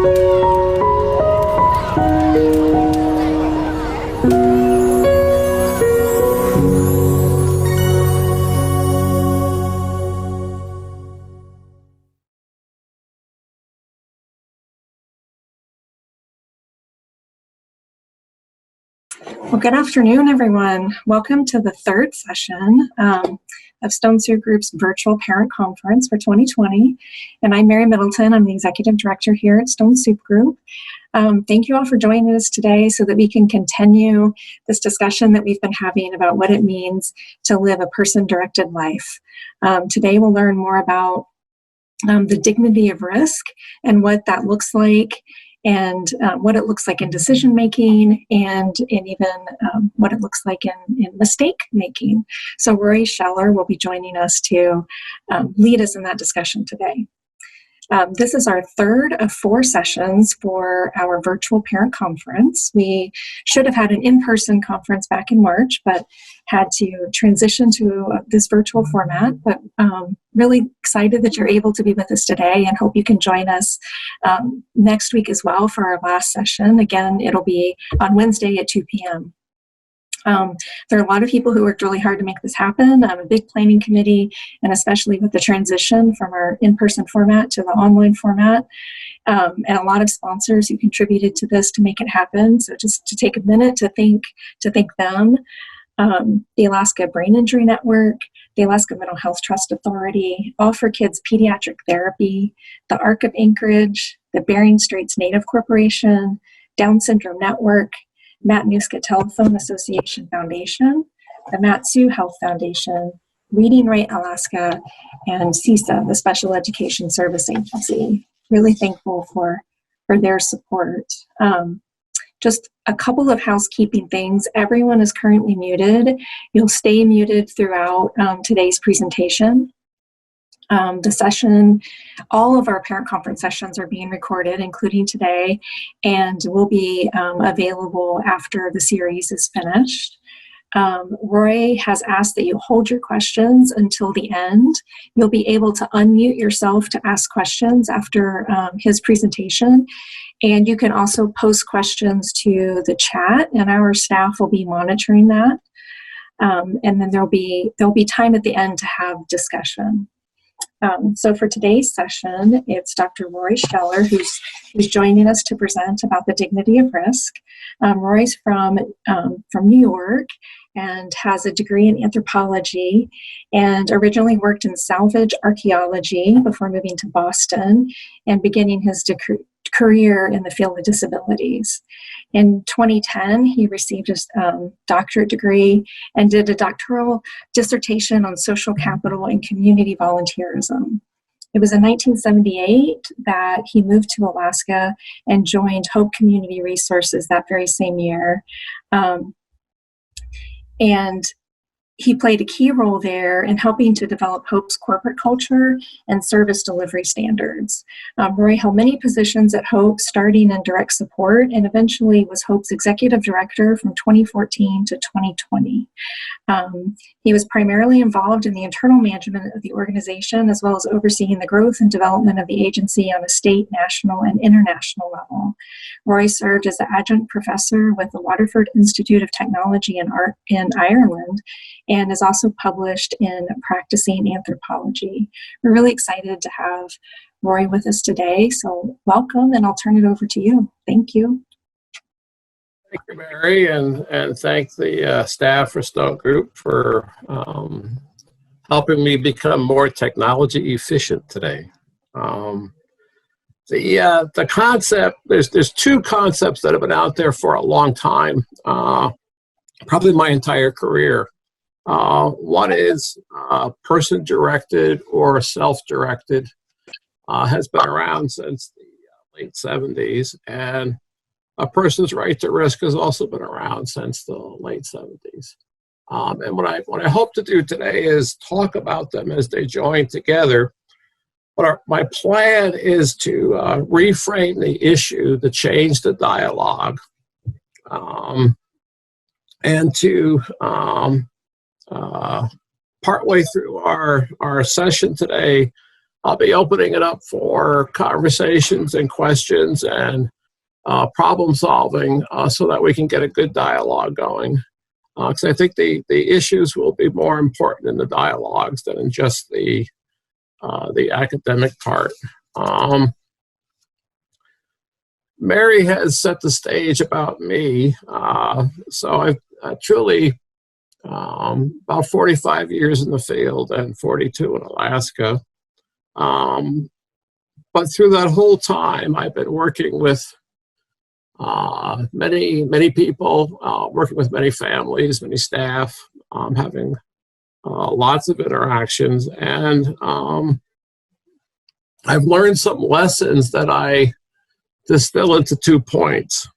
Well, good afternoon, everyone. Welcome to the third session of Stone Soup Group's virtual parent conference for 2020. And I'm Mary Middleton. I'm the executive director here at Stone Soup Group. Thank you all for joining us today so that we can continue this discussion that we've been having about what it means to live a person-directed life. Today we'll learn more about the dignity of risk and what that looks like, and what it looks like in decision making, and even what it looks like in mistake making. So Rory Scheller will be joining us to lead us in that discussion today. This is our third of 4 sessions for our virtual parent conference. We should have had an in-person conference back in March, but had to transition to this virtual format. But really excited that you're able to be with us today, and hope you can join us next week as well for our last session. Again, it'll be on Wednesday at 2 p.m. There are a lot of people who worked really hard to make this happen, a big planning committee, and especially with the transition from our in-person format to the online format, and a lot of sponsors who contributed to this to make it happen. So just to take a minute to thank them, the Alaska Brain Injury Network, the Alaska Mental Health Trust Authority, All for Kids Pediatric Therapy, the Arc of Anchorage, the Bering Straits Native Corporation, Down Syndrome Network, Matt Newskett Telephone Association Foundation, the Mat-Su Health Foundation, Reading Right Alaska, and CISA, the Special Education Service Agency. Really thankful for their support. Just a couple of housekeeping things. Everyone is currently muted. You'll stay muted throughout today's presentation. The session, all of our parent conference sessions are being recorded, including today, and will be available after the series is finished. Roy has asked that you hold your questions until the end. You'll be able to unmute yourself to ask questions after his presentation. And you can also post questions to the chat, and our staff will be monitoring that. And then there'll be time at the end to have discussion. So for today's session, it's Dr. Rory Scheller who's joining us to present about the dignity of risk. Rory's from New York and has a degree in anthropology, and originally worked in salvage archaeology before moving to Boston and beginning his career in the field of disabilities. In 2010, he received his doctorate degree and did a doctoral dissertation on social capital and community volunteerism. It was in 1978 that he moved to Alaska and joined Hope Community Resources that very same year. And he played a key role there in helping to develop Hope's corporate culture and service delivery standards. Roy held many positions at Hope, starting in direct support, and eventually was Hope's executive director from 2014 to 2020. He was primarily involved in the internal management of the organization, as well as overseeing the growth and development of the agency on a state, national, and international level. Roy served as an adjunct professor with the Waterford Institute of Technology and Art in Ireland, and is also published in Practicing Anthropology. We're really excited to have Rory with us today, so welcome, and I'll turn it over to you. Thank you. Thank you, Mary, and thank the staff for Stone Group for helping me become more technology efficient today. The concept, there's 2 concepts that have been out there for a long time, probably my entire career. One is person-directed or self-directed, has been around since the late 70s, and a person's right to risk has also been around since the late 70s. And what I hope to do today is talk about them as they join together. But my plan is to reframe the issue, to change the dialogue, and to partway through our session today, I'll be opening it up for conversations and questions and problem solving so that we can get a good dialogue going. Because I think the issues will be more important in the dialogues than in just the academic part. Mary has set the stage about me. So I've truly, about 45 years in the field and 42 in Alaska. But through that whole time, I've been working with many people, working with many families, many staff, having lots of interactions. And I've learned some lessons that I distill into 2 points.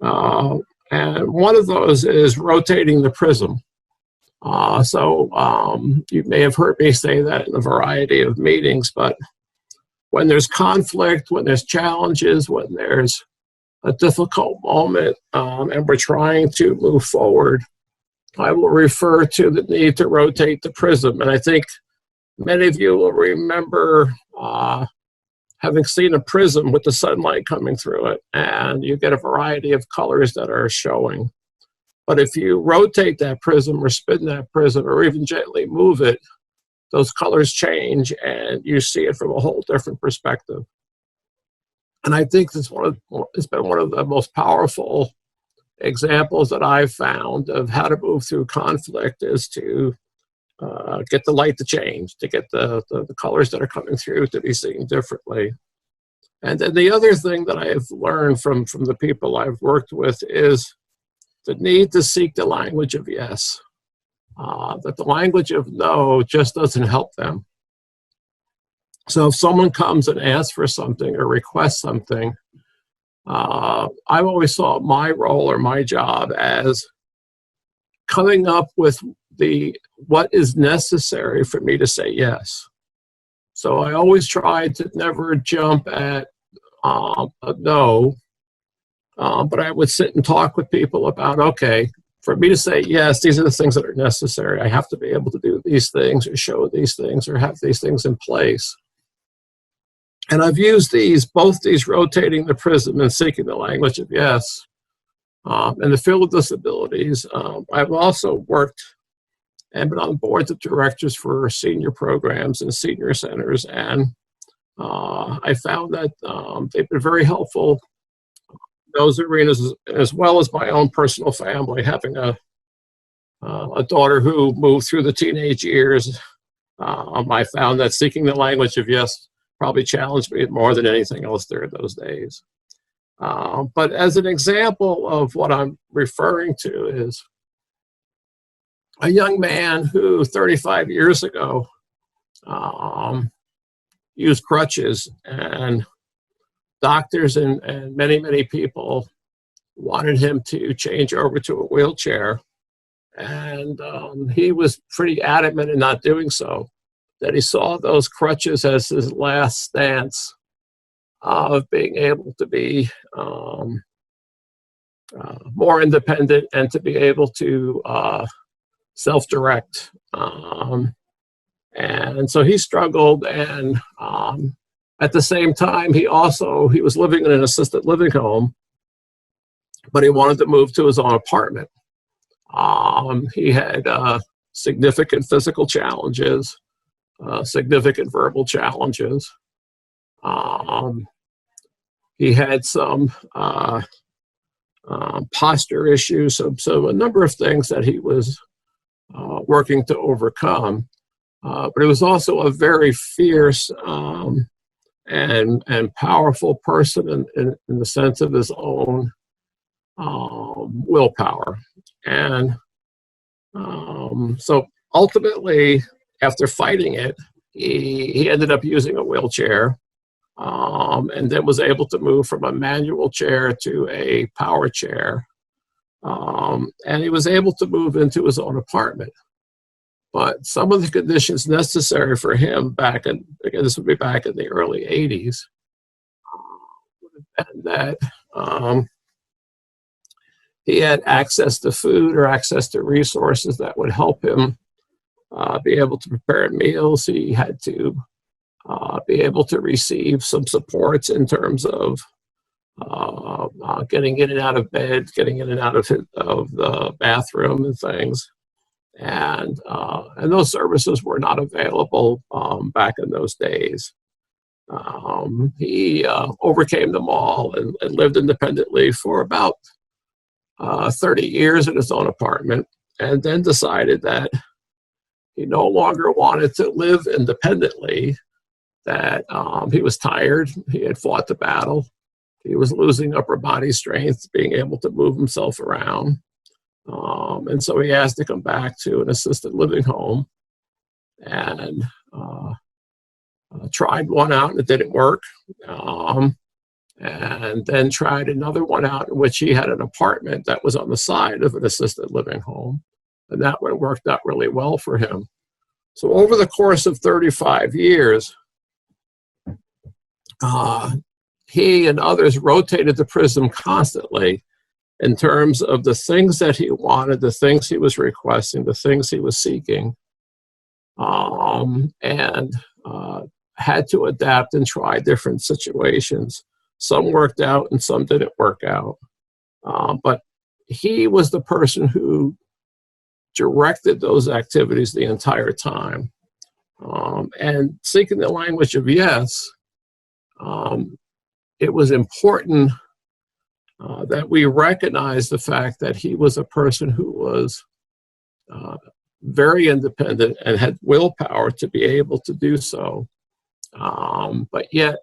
And one of those is rotating the prism. You may have heard me say that in a variety of meetings, but when there's conflict, when there's challenges, when there's a difficult moment, and we're trying to move forward, I will refer to the need to rotate the prism. And I think many of you will remember having seen a prism with the sunlight coming through it, and you get a variety of colors that are showing. But if you rotate that prism or spin that prism or even gently move it, those colors change and you see it from a whole different perspective. And I think it's been one of the most powerful examples that I've found of how to move through conflict is to get the light to change, to get the colors that are coming through to be seen differently. And then the other thing that I've learned from the people I've worked with is the need to seek the language of yes. That the language of no just doesn't help them. So if someone comes and asks for something or requests something, I've always saw my role or my job as coming up with what is necessary for me to say yes. So I always try to never jump at a no, but I would sit and talk with people about, okay, for me to say yes, these are the things that are necessary. I have to be able to do these things or show these things or have these things in place. And I've used both these rotating the prism and seeking the language of yes. In the field of disabilities, I've also worked and been on boards of directors for senior programs and senior centers. And I found that they've been very helpful in those arenas, as well as my own personal family, having a daughter who moved through the teenage years. I found that seeking the language of yes probably challenged me more than anything else during those days. But as an example of what I'm referring to is a young man who 35 years ago used crutches, and doctors and many people wanted him to change over to a wheelchair. And he was pretty adamant in not doing so, that he saw those crutches as his last stance of being able to be more independent and to be able to self-direct. And so he struggled, and at the same time, he was living in an assisted living home, but he wanted to move to his own apartment. He had significant physical challenges, significant verbal challenges. He had some posture issues, so a number of things that he was working to overcome. But he was also a very fierce and powerful person in the sense of his own willpower. And so ultimately, after fighting it, he ended up using a wheelchair, and then was able to move from a manual chair to a power chair. And he was able to move into his own apartment. But some of the conditions necessary for him again, this would be back in the early 80s, would have been that he had access to food or access to resources that would help him be able to prepare meals. He had to be able to receive some supports in terms of getting in and out of bed, getting in and out of the bathroom and things. And those services were not available back in those days. He overcame them all and lived independently for about 30 years in his own apartment, and then decided that he no longer wanted to live independently, that he was tired, he had fought the battle, he was losing upper body strength, being able to move himself around. And so he asked to come back to an assisted living home, and tried one out and it didn't work. And then tried another one out in which he had an apartment that was on the side of an assisted living home. And that one worked out really well for him. So over the course of 35 years, he and others rotated the prism constantly in terms of the things that he wanted, the things he was requesting, the things he was seeking, and had to adapt and try different situations. Some worked out and some didn't work out. But he was the person who directed those activities the entire time. And seeking the language of yes, it was important that we recognize the fact that he was a person who was very independent and had willpower to be able to do so. But yet,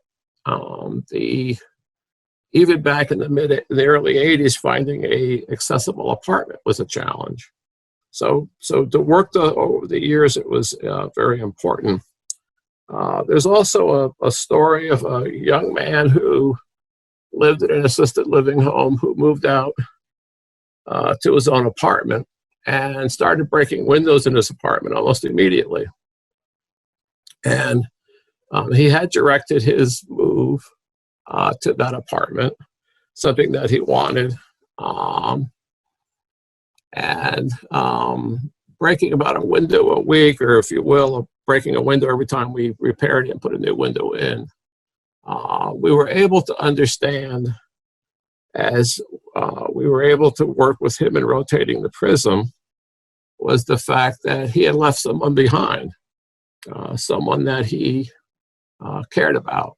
even back in the early 80s, finding a accessible apartment was a challenge. So to work over the years, it was very important. There's also a story of a young man who lived in an assisted living home who moved out to his own apartment and started breaking windows in his apartment almost immediately. And he had directed his move to that apartment, something that he wanted, and breaking about a window a week, or if you will, breaking a window every time we repaired it and put a new window in. We were able to understand, as we were able to work with him in rotating the prism, was the fact that he had left someone behind, someone that he cared about.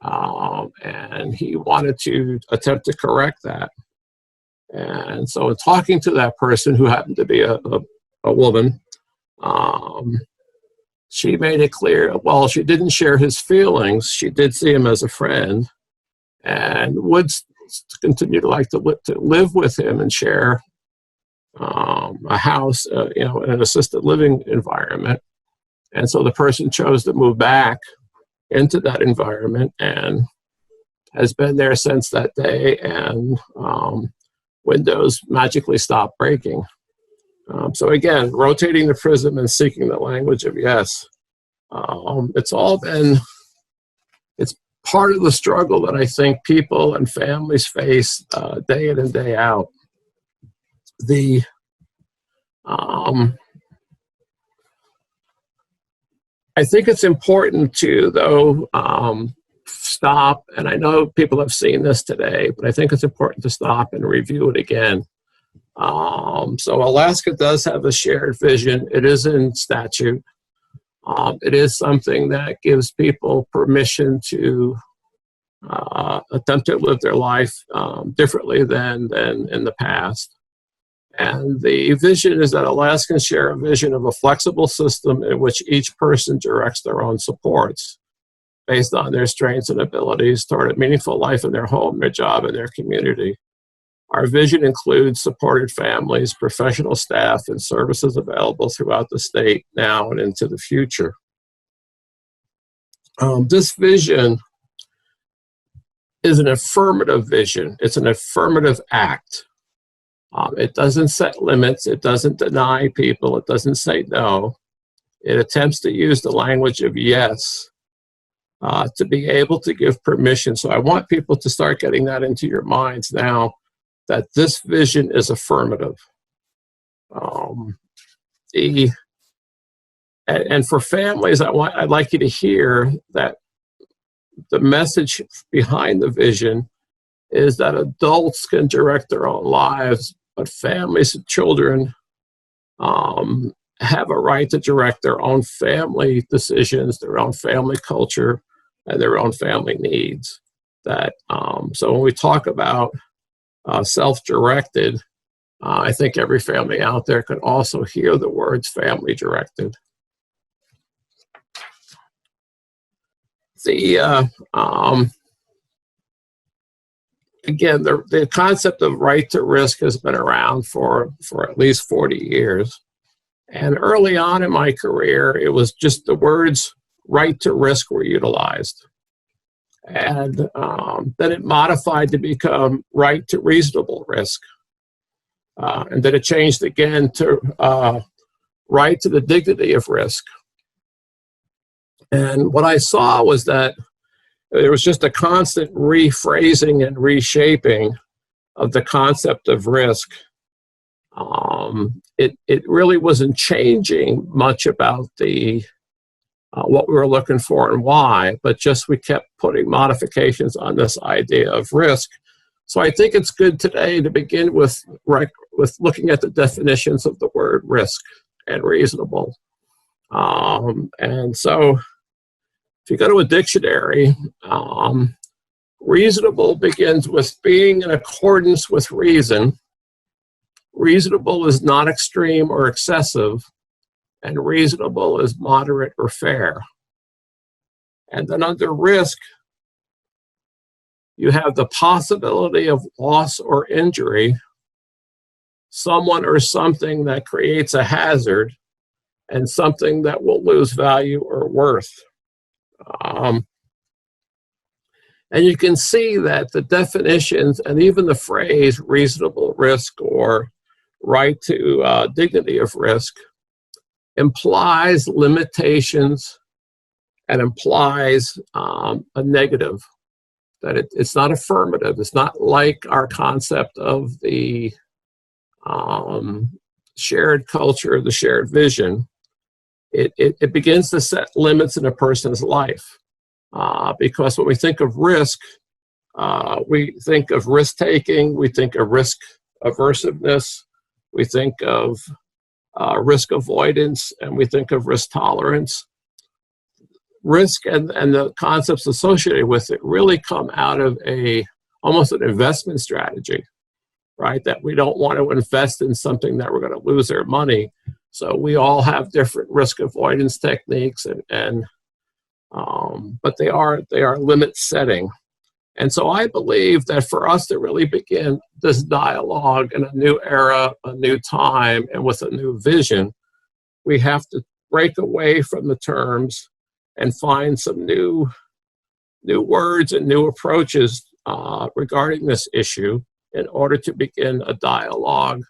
And he wanted to attempt to correct that. And so in talking to that person, who happened to be a woman, she made it clear, while she didn't share his feelings, she did see him as a friend and would continue to like to live with him and share a house, in an assisted living environment. And so the person chose to move back into that environment and has been there since that day, and windows magically stopped breaking. So again, rotating the prism and seeking the language of yes. It's part of the struggle that I think people and families face day in and day out. I think it's important to, though, stop, and I know people have seen this today, but I think it's important to stop and review it again. So Alaska does have a shared vision. It is in statute. It is something that gives people permission to attempt to live their life differently than in the past. And the vision is that Alaskans share a vision of a flexible system in which each person directs their own supports based on their strengths and abilities toward a meaningful life in their home, their job, and their community. Our vision includes supported families, professional staff, and services available throughout the state now and into the future. This vision is an affirmative vision. It's an affirmative act. It doesn't set limits. It doesn't deny people. It doesn't say no. It attempts to use the language of yes to be able to give permission. So I want people to start getting that into your minds now, that this vision is affirmative. And for families, I'd like you to hear that the message behind the vision is that adults can direct their own lives, but families and children have a right to direct their own family decisions, their own family culture, and their own family needs. So when we talk about self-directed, I think every family out there can also hear the words family-directed. Again, the concept of right to risk has been around for at least 40 years. And early on in my career, it was just the words right to risk were utilized. And then it modified to become right to reasonable risk. And then it changed again to right to the dignity of risk. And what I saw was that there was just a constant rephrasing and reshaping of the concept of risk. It really wasn't changing much about what we were looking for and why, but just we kept putting modifications on this idea of risk. So I think it's good today to begin with looking at the definitions of the word risk and reasonable. And so if you go to a dictionary, reasonable begins with being in accordance with reason. Reasonable is not extreme or excessive, and reasonable is moderate or fair. And then under risk, you have the possibility of loss or injury, someone or something that creates a hazard, and something that will lose value or worth. And you can see that the definitions and even the phrase reasonable risk or right to dignity of risk implies limitations and implies a negative, that it's not affirmative. It's not like our concept of the shared culture, the shared vision. It begins to set limits in a person's life. Because when we think of risk, we think of risk-taking, we think of risk aversiveness, we think of risk avoidance, and we think of risk tolerance. Risk and the concepts associated with it really come out of almost an investment strategy, right? That we don't want to invest in something that we're going to lose our money. So we all have different risk avoidance techniques, but they are limit setting. And so I believe that for us to really begin this dialogue in a new era, a new time, and with a new vision, we have to break away from the terms and find some new words and new approaches regarding this issue in order to begin a dialogue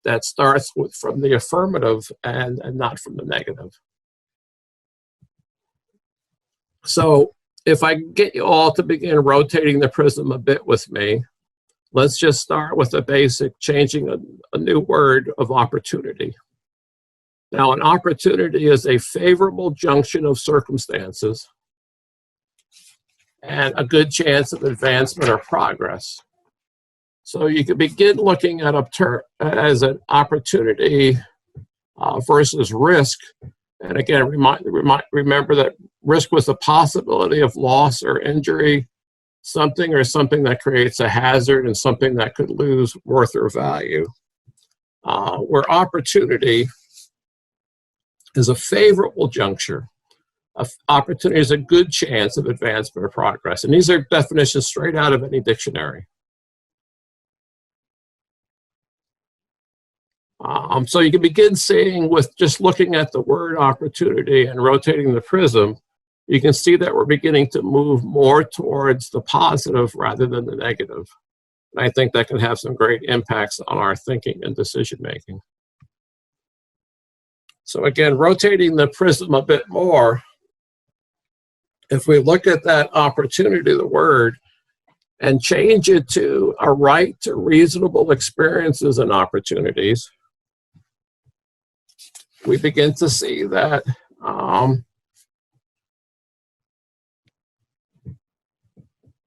that starts from the affirmative and not from the negative. So if I can get you all to begin rotating the prism a bit with me, let's just start with a basic changing a new word of opportunity. Now, an opportunity is a favorable junction of circumstances and a good chance of advancement or progress. So you can begin looking at as an opportunity versus risk. And again, remember that risk was the possibility of loss or injury, something that creates a hazard, and something that could lose worth or value. Where opportunity is a favorable juncture. Opportunity is a good chance of advancement or progress. And these are definitions straight out of any dictionary. So you can begin seeing with just looking at the word opportunity and rotating the prism, you can see that we're beginning to move more towards the positive rather than the negative. And I think that can have some great impacts on our thinking and decision making. So again, rotating the prism a bit more, if we look at that opportunity, the word, and change it to a right to reasonable experiences and opportunities, we begin to see that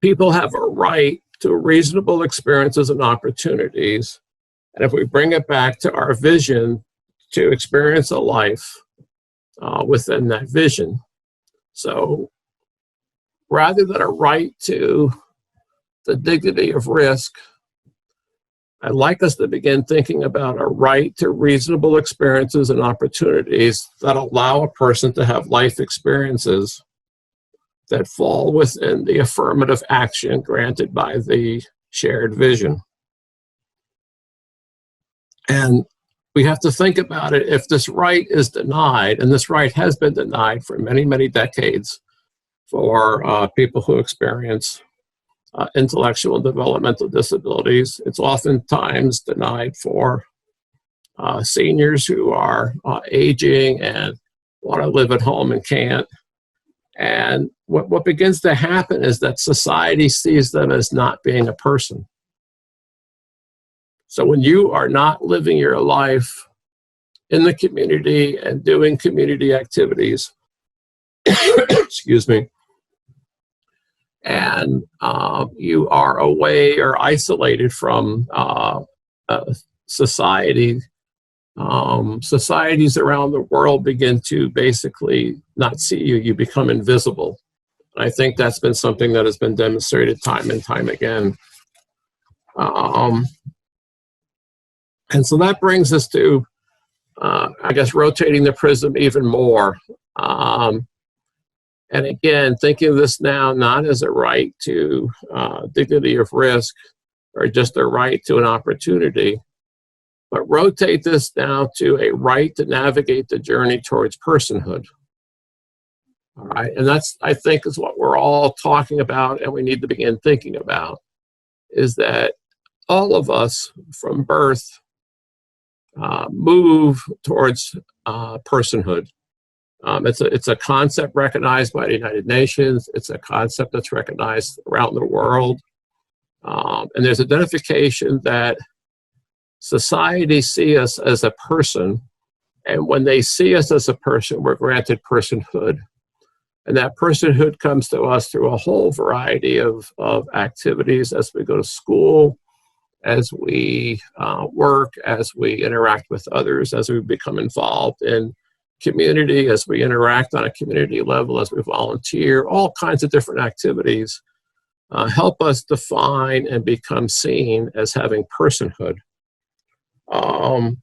People have a right to reasonable experiences and opportunities. And if we bring it back to our vision, to experience a life within that vision. So rather than a right to the dignity of risk, I'd like us to begin thinking about a right to reasonable experiences and opportunities that allow a person to have life experiences that fall within the affirmative action granted by the shared vision. And we have to think about it. If this right is denied, and this right has been denied for many, many decades for people who experience intellectual and developmental disabilities, it's oftentimes denied for seniors who are aging and want to live at home and can't. And what begins to happen is that society sees them as not being a person. So when you are not living your life in the community and doing community activities, excuse me, and you are away or isolated from society, societies around the world begin to basically not see you. You become invisible. I think that's been something that has been demonstrated time and time again. And so that brings us to, I guess, rotating the prism even more. And again, thinking of this now not as a right to dignity of risk or just a right to an opportunity, but rotate this now to a right to navigate the journey towards personhood. All right, and that's, I think, is what we're all talking about and we need to begin thinking about, is that all of us from birth move towards personhood. It's a concept recognized by the United Nations. It's a concept that's recognized around the world. And there's identification that society see us as a person. And when they see us as a person, we're granted personhood. And that personhood comes to us through a whole variety of activities as we go to school, as we work, as we interact with others, as we become involved in community, as we interact on a community level, as we volunteer. All kinds of different activities help us define and become seen as having personhood. And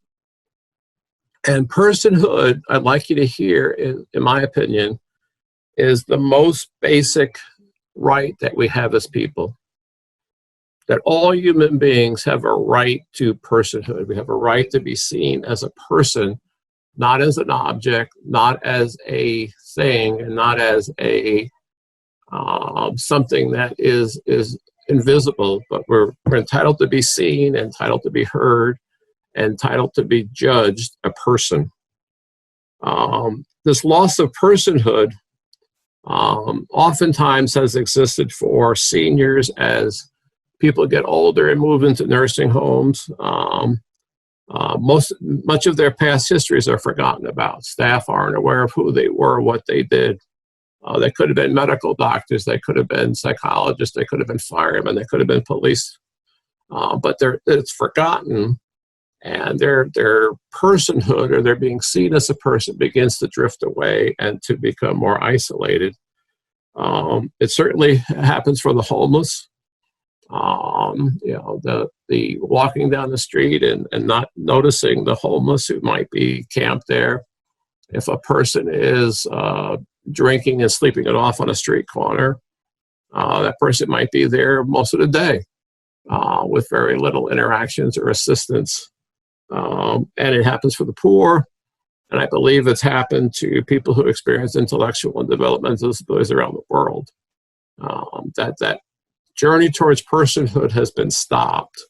personhood, I'd like you to hear, in my opinion, is the most basic right that we have as people. That all human beings have a right to personhood. We have a right to be seen as a person, not as an object, not as a thing, and not as a something that is invisible, but we're entitled to be seen, entitled to be heard, entitled to be judged a person. This loss of personhood oftentimes has existed for seniors as people get older and move into nursing homes. Much of their past histories are forgotten about. Staff aren't aware of who they were, what they did. They could have been medical doctors, they could have been psychologists, they could have been firemen, they could have been police. But it's forgotten, and their personhood, or their being seen as a person, begins to drift away and to become more isolated. It certainly happens for the homeless. The walking down the street and not noticing the homeless who might be camped there. If a person is drinking and sleeping it off on a street corner, that person might be there most of the day with very little interactions or assistance. And it happens for the poor. And I believe it's happened to people who experience intellectual and developmental disabilities around the world. That journey towards personhood has been stopped.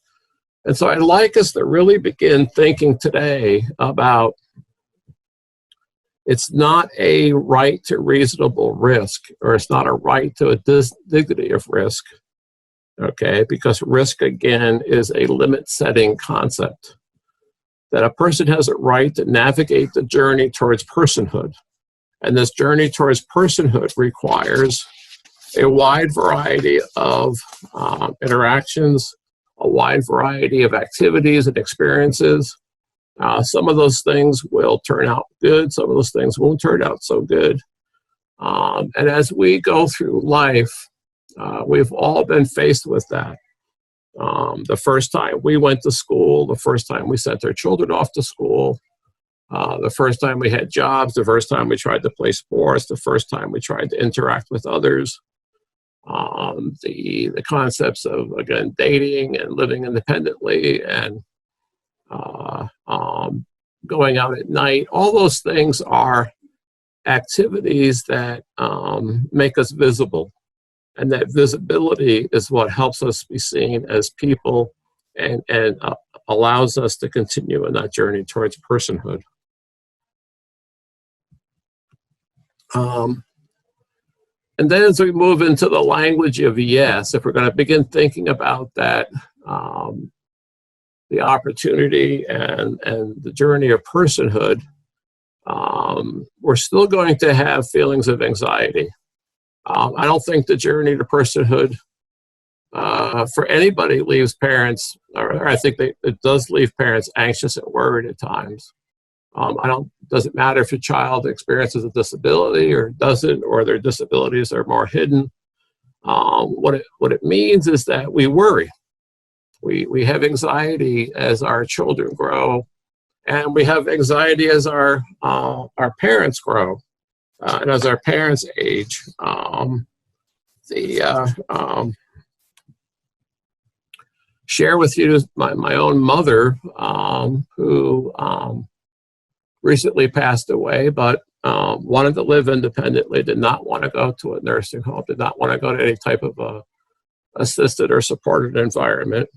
And so I'd like us to really begin thinking today about, it's not a right to reasonable risk, or it's not a right to a dignity of risk, okay? Because risk, again, is a limit-setting concept. That a person has a right to navigate the journey towards personhood. And this journey towards personhood requires a wide variety of interactions, a wide variety of activities and experiences. Some of those things will turn out good. Some of those things won't turn out so good. And as we go through life, we've all been faced with that. The first time we went to school, the first time we sent our children off to school, the first time we had jobs, the first time we tried to play sports, the first time we tried to interact with others, the concepts of, again, dating and living independently and going out at night. All those things are activities that make us visible. And that visibility is what helps us be seen as people and allows us to continue in that journey towards personhood. And then as we move into the language of yes, if we're going to begin thinking about that, the opportunity and the journey of personhood, we're still going to have feelings of anxiety. I don't think the journey to personhood for anybody leaves parents, or I think it does leave parents anxious and worried at times. Doesn't matter if your child experiences a disability or doesn't, or their disabilities are more hidden. What it means is that we worry. We have anxiety as our children grow, and we have anxiety as our parents grow. And as our parents age, share with you my own mother, who recently passed away, but wanted to live independently, did not want to go to a nursing home, did not want to go to any type of assisted or supported environment.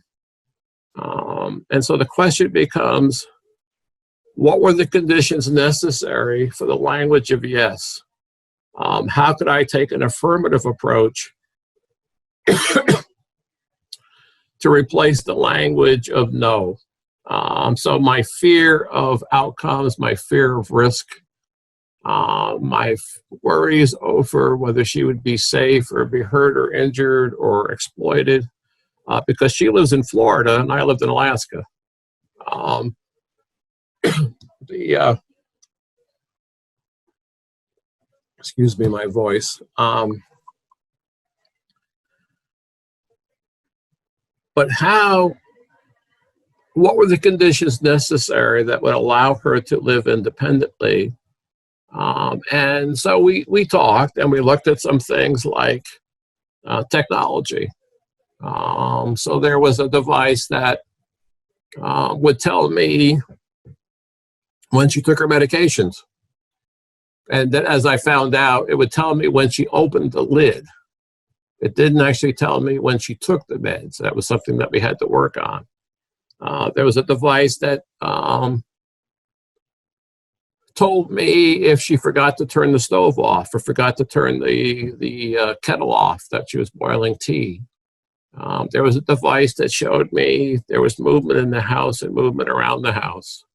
And so the question becomes, what were the conditions necessary for the language of yes? How could I take an affirmative approach to replace the language of no? So my fear of outcomes, my fear of risk, my worries over whether she would be safe or be hurt or injured or exploited, because she lives in Florida and I lived in Alaska. Excuse me, my voice. But what were the conditions necessary that would allow her to live independently? And so we talked and we looked at some things like technology. So there was a device that would tell me when she took her medications. And then as I found out, it would tell me when she opened the lid. It didn't actually tell me when she took the meds. That was something that we had to work on. There was a device that told me if she forgot to turn the stove off or forgot to turn the kettle off that she was boiling tea. There was a device that showed me there was movement in the house and movement around the house,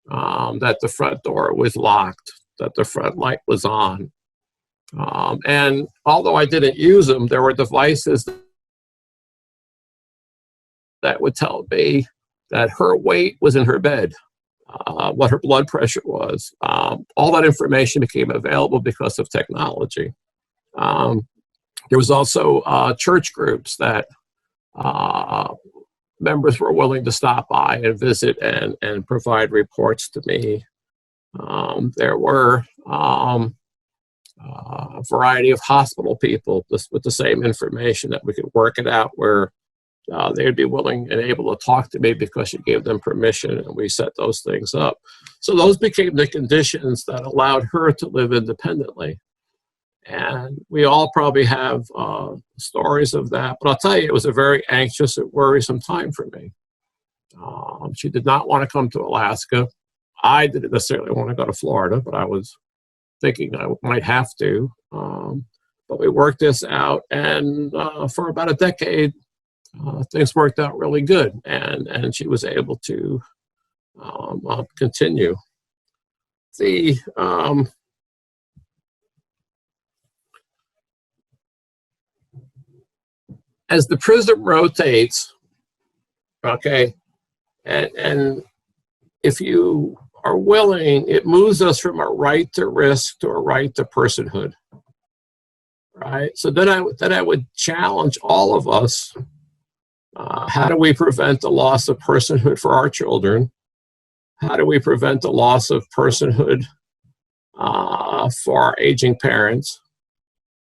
that the front door was locked, that the front light was on. And although I didn't use them, there were devices that would tell me that her weight was in her bed, what her blood pressure was. All that information became available because of technology. There was also church groups that members were willing to stop by and visit and provide reports to me. There were a variety of hospital people with the same information that we could work it out where they would be willing and able to talk to me because she gave them permission, and we set those things up. So those became the conditions that allowed her to live independently. And we all probably have stories of that, but I'll tell you, it was a very anxious and worrisome time for me. She did not want to come to Alaska. I didn't necessarily want to go to Florida, but I was thinking I might have to. But we worked this out, and for about a decade, things worked out really good, and she was able to continue. as the prism rotates, okay, and if you are willing, it moves us from a right to risk to a right to personhood, right? So then I would challenge all of us. How do we prevent the loss of personhood for our children? How do we prevent the loss of personhood for our aging parents?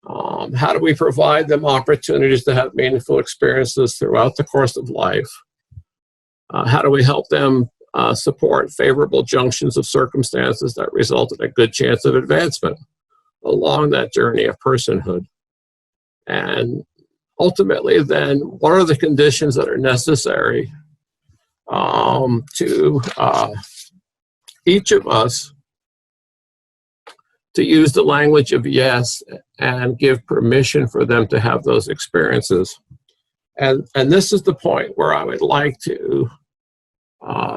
How do we provide them opportunities to have meaningful experiences throughout the course of life? How do we help them support favorable junctions of circumstances that result in a good chance of advancement along that journey of personhood? And ultimately, then, what are the conditions that are necessary to each of us to use the language of yes and give permission for them to have those experiences? And this is the point where I would like to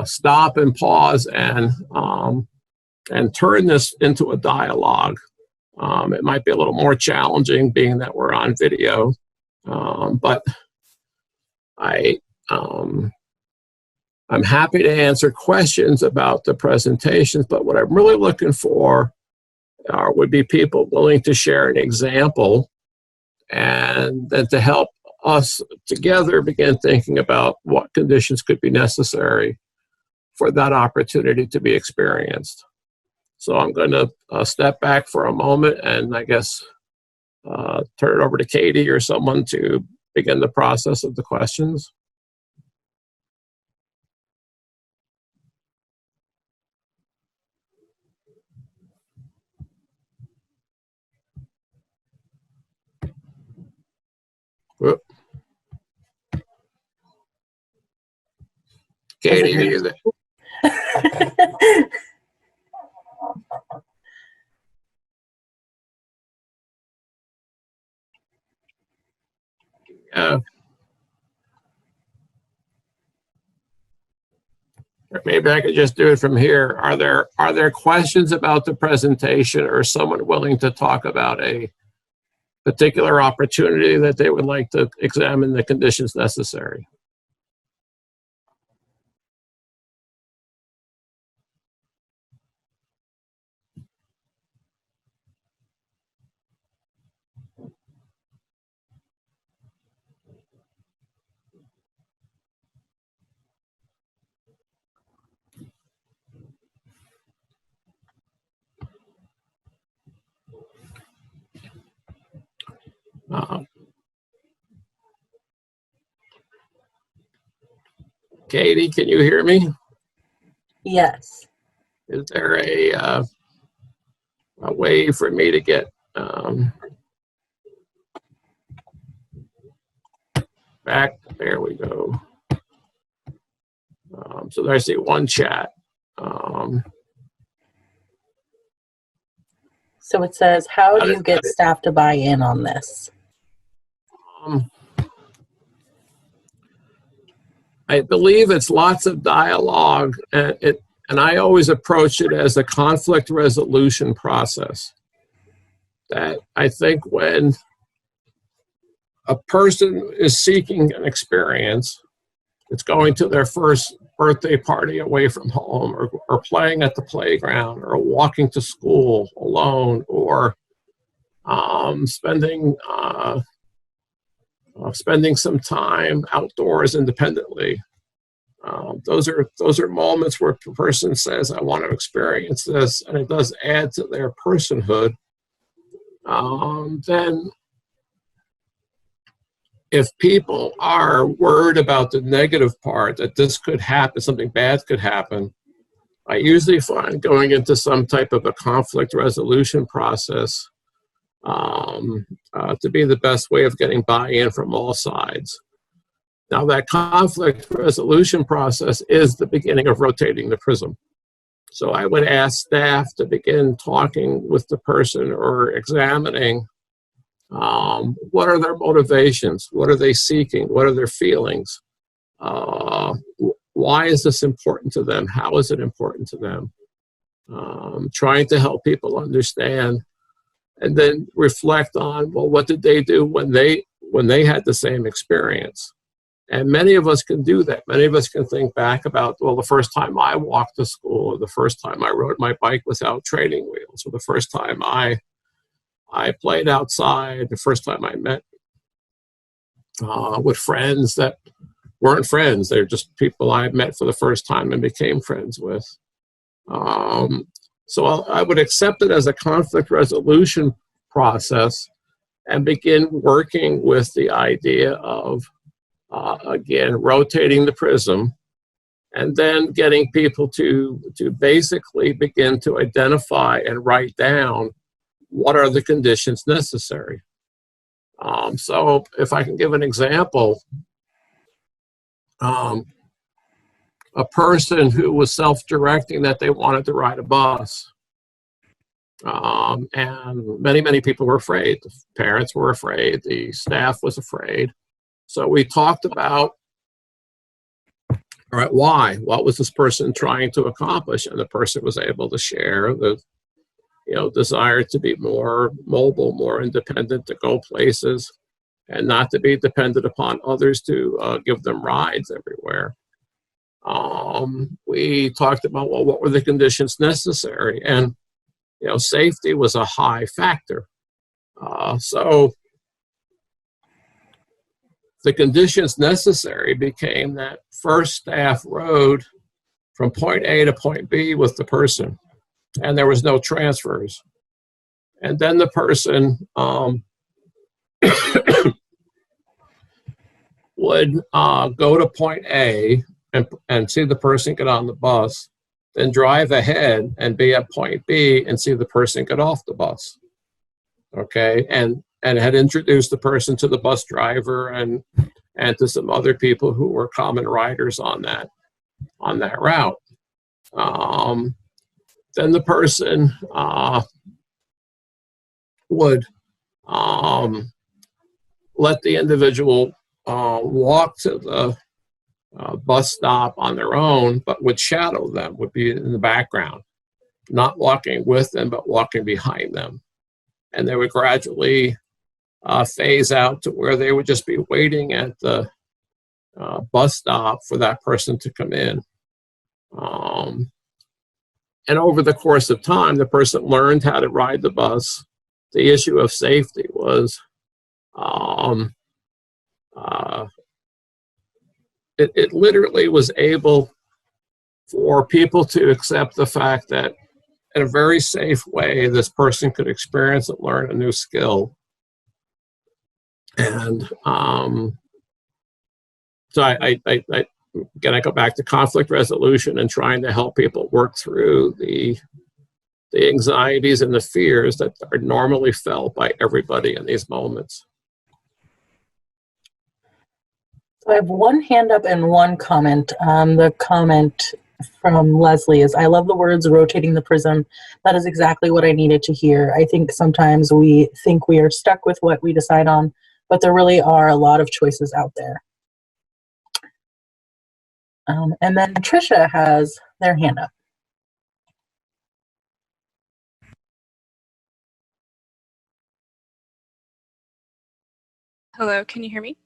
stop and pause and turn this into a dialogue. It might be a little more challenging being that we're on video, but I'm happy to answer questions about the presentations, but what I'm really looking for would be people willing to share an example and then to help us together begin thinking about what conditions could be necessary for that opportunity to be experienced. So I'm going to step back for a moment and I guess turn it over to Katie or someone to begin the process of the questions. Whoop. Katie, are you there? Or maybe I could just do it from here. Are there questions about the presentation or someone willing to talk about a particular opportunity that they would like to examine the conditions necessary? Katie, can you hear me? Yes. Is there a way for me to get back? There we go. So I see one chat. So it says, how do you get staff to buy in on this? I believe it's lots of dialogue, and I always approach it as a conflict resolution process. That I think when a person is seeking an experience, it's going to their first birthday party away from home, or playing at the playground, or walking to school alone, or spending some time outdoors independently. Those are moments where a person says, I want to experience this, and it does add to their personhood. Then if people are worried about the negative part, that this could happen, something bad could happen, I usually find going into some type of a conflict resolution process to be the best way of getting buy-in from all sides. Now, that conflict resolution process is the beginning of rotating the prism. So I would ask staff to begin talking with the person or examining what are their motivations, what are they seeking, what are their feelings, why is this important to them, how is it important to them, trying to help people understand, and then reflect on, well, what did they do when they when they had the same experience. And many of us can do that. Many of us can think back about, well, the first time I walked to school, or the first time I rode my bike without training wheels, or the first time I played outside, the first time I met with friends that weren't friends. They're just people I met for the first time and became friends with. So I would accept it as a conflict resolution process and begin working with the idea of, again, rotating the prism, and then getting people to basically begin to identify and write down what are the conditions necessary. So if I can give an example, a person who was self-directing that they wanted to ride a bus, and many people were afraid. The parents were afraid. The staff was afraid. So we talked about, all right, why? What was this person trying to accomplish? And the person was able to share the desire to be more mobile, more independent, to go places, and not to be dependent upon others to give them rides everywhere. We talked about, well, what were the conditions necessary? And, safety was a high factor. So the conditions necessary became that first staff rode from point A to point B with the person, and there was no transfers. And then the person would go to point A and see the person get on the bus, then drive ahead and be at point B and see the person get off the bus. Okay, and had introduced the person to the bus driver and to some other people who were common riders on that route. Then the person would let the individual walk to the bus stop on their own, but would shadow them, would be in the background, not walking with them, but walking behind them. And they would gradually phase out to where they would just be waiting at the bus stop for that person to come in. And over the course of time, the person learned how to ride the bus. The issue of safety was it literally was able for people to accept the fact that in a very safe way, this person could experience and learn a new skill. And so I go back to conflict resolution and trying to help people work through the anxieties and the fears that are normally felt by everybody in these moments. So I have one hand up and one comment. The comment from Leslie is, I love the words rotating the prism. That is exactly what I needed to hear. I think sometimes we think we are stuck with what we decide on, but there really are a lot of choices out there. And then Tricia has their hand up. Hello, can you hear me?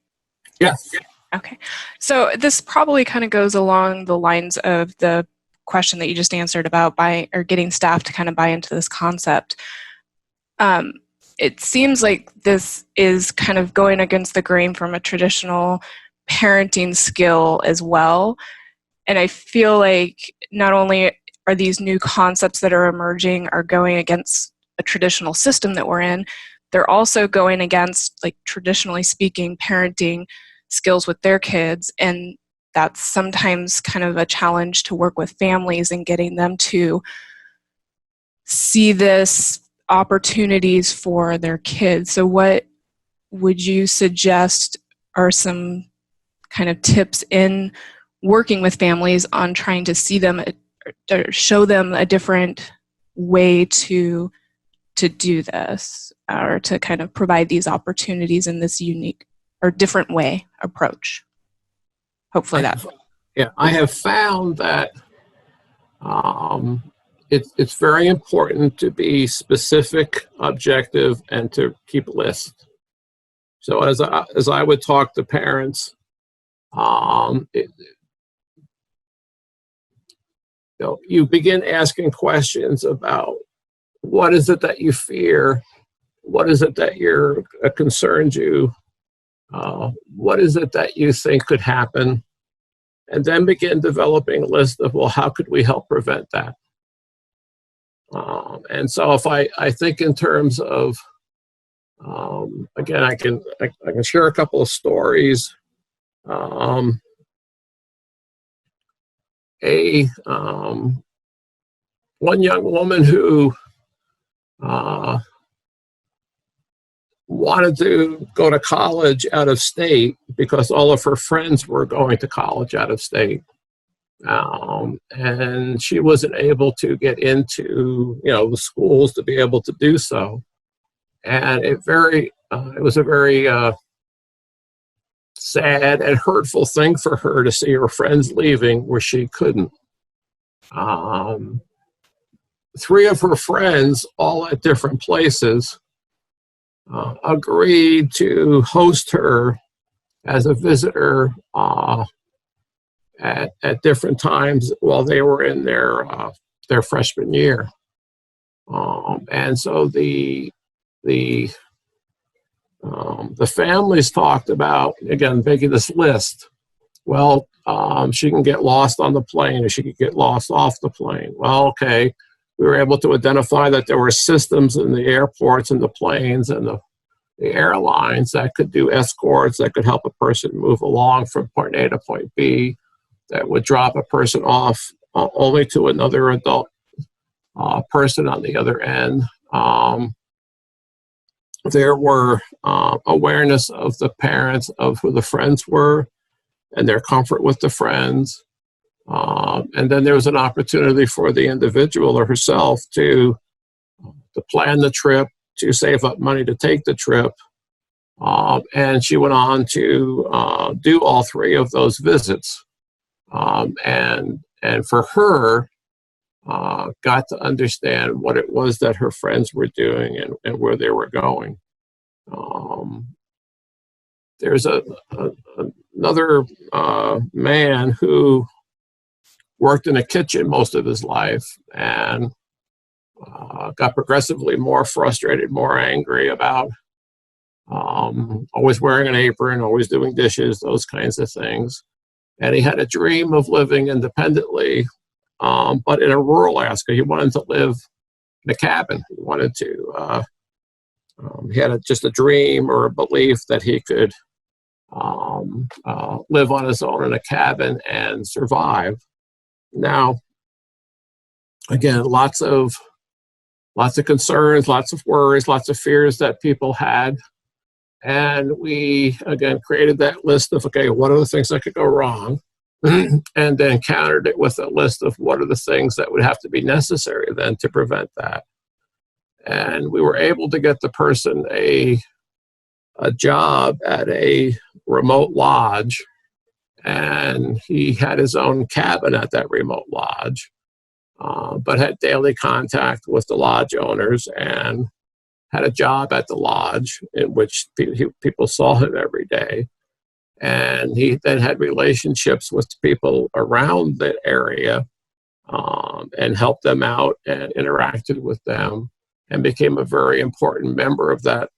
Yes. Okay, so this probably kind of goes along the lines of the question that you just answered about getting staff to kind of buy into this concept. It seems like this is kind of going against the grain from a traditional parenting skill as well. And I feel like not only are these new concepts that are emerging are going against a traditional system that we're in, they're also going against, like, traditionally speaking, parenting skills with their kids. And that's sometimes kind of a challenge to work with families and getting them to see this opportunities for their kids. So what would you suggest are some kind of tips in working with families on trying to see them or show them a different way to do this, or to kind of provide these opportunities in this unique or different way approach? Hopefully I have found that it's very important to be specific, objective, and to keep a list. So as I would talk to parents, you begin asking questions about what is it that you fear, what is it that concerns you, what is it that you think could happen, and then begin developing a list of, well, how could we help prevent that? And so if I think in terms of, again, I can share a couple of stories. One young woman who wanted to go to college out of state because all of her friends were going to college out of state. And she wasn't able to get into, the schools to be able to do so. And it was a very sad and hurtful thing for her to see her friends leaving where she couldn't. 3 of her friends, all at different places, agreed to host her as a visitor at different times while they were in their freshman year. And so the families talked about, again, making this list. Well, she can get lost on the plane, or she could get lost off the plane. Well, okay, we were able to identify that there were systems in the airports and the planes and the airlines that could do escorts, that could help a person move along from point A to point B, that would drop a person off only to another adult person on the other end. There were awareness of the parents of who the friends were and their comfort with the friends. And then there was an opportunity for the individual or herself to plan the trip, to save up money to take the trip. And she went on to do all 3 of those visits. And for her, got to understand what it was that her friends were doing and where they were going. There's another man who worked in a kitchen most of his life and got progressively more frustrated, more angry about always wearing an apron, always doing dishes, those kinds of things. And he had a dream of living independently, but in a rural Alaska. He wanted to live in a cabin. He wanted to, he had just a dream or a belief that he could live on his own in a cabin and survive. Now, again, lots of concerns, lots of worries, lots of fears that people had. And we, again, created that list of, okay, what are the things that could go wrong? And then countered it with a list of what are the things that would have to be necessary then to prevent that. And we were able to get the person a job at a remote lodge, and he had his own cabin at that remote lodge, but had daily contact with the lodge owners and had a job at the lodge in which people saw him every day. And he then had relationships with people around the area and helped them out and interacted with them and became a very important member of that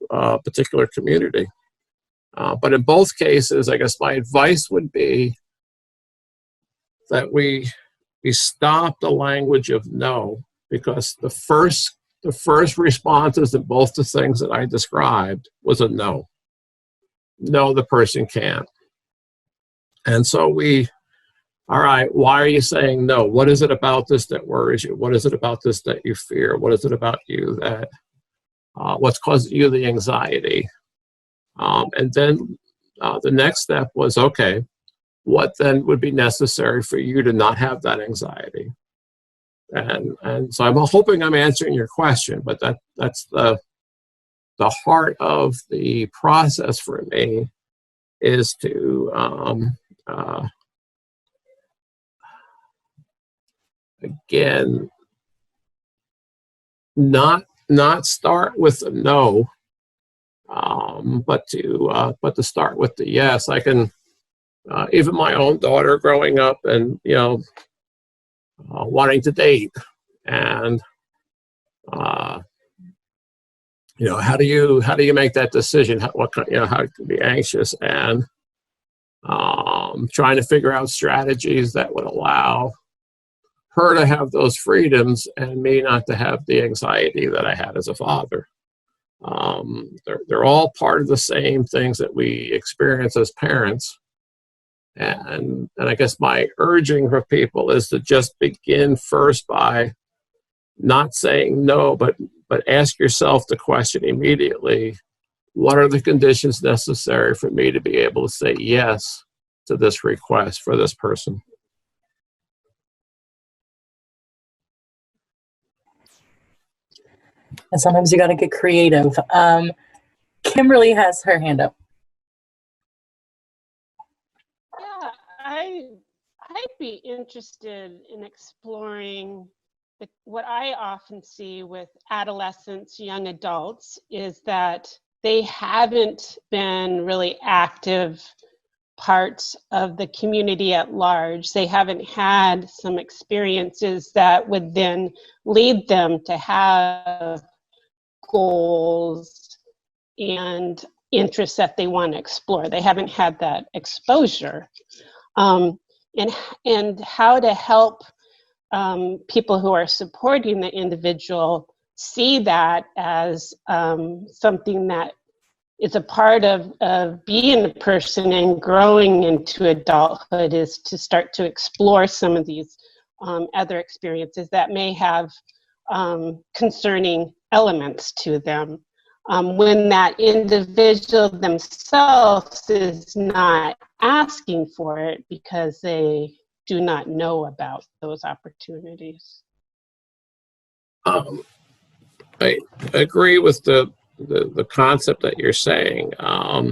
particular community. But in both cases, I guess my advice would be that we stop the language of no, because the first responses in both the things that I described was a no. No, the person can't. And so all right, why are you saying no? What is it about this that worries you? What is it about this that you fear? What is it about you that, what's causing you the anxiety? And then the next step was, okay, what then would be necessary for you to not have that anxiety? And so I'm hoping I'm answering your question, but that's the heart of the process for me, is to again not start with a no, But to start with the yes. I can even my own daughter growing up and wanting to date, and how do you make that decision? How to be anxious, and trying to figure out strategies that would allow her to have those freedoms and me not to have the anxiety that I had as a father. They're all part of the same things that we experience as parents. And I guess my urging for people is to just begin first by not saying no, but ask yourself the question immediately: what are the conditions necessary for me to be able to say yes to this request for this person? And sometimes you got to get creative. Kimberly has her hand up. Yeah, I'd be interested in exploring what I often see with adolescents, young adults, is that they haven't been really active parts of the community at large. They haven't had some experiences that would then lead them to have goals and interests that they want to explore. They haven't had that exposure. And how to help people who are supporting the individual see that as something that is a part of being a person and growing into adulthood, is to start to explore some of these other experiences that may have concerning elements to them. When that individual themselves is not asking for it because they do not know about those opportunities. I agree with the concept that you're saying. I've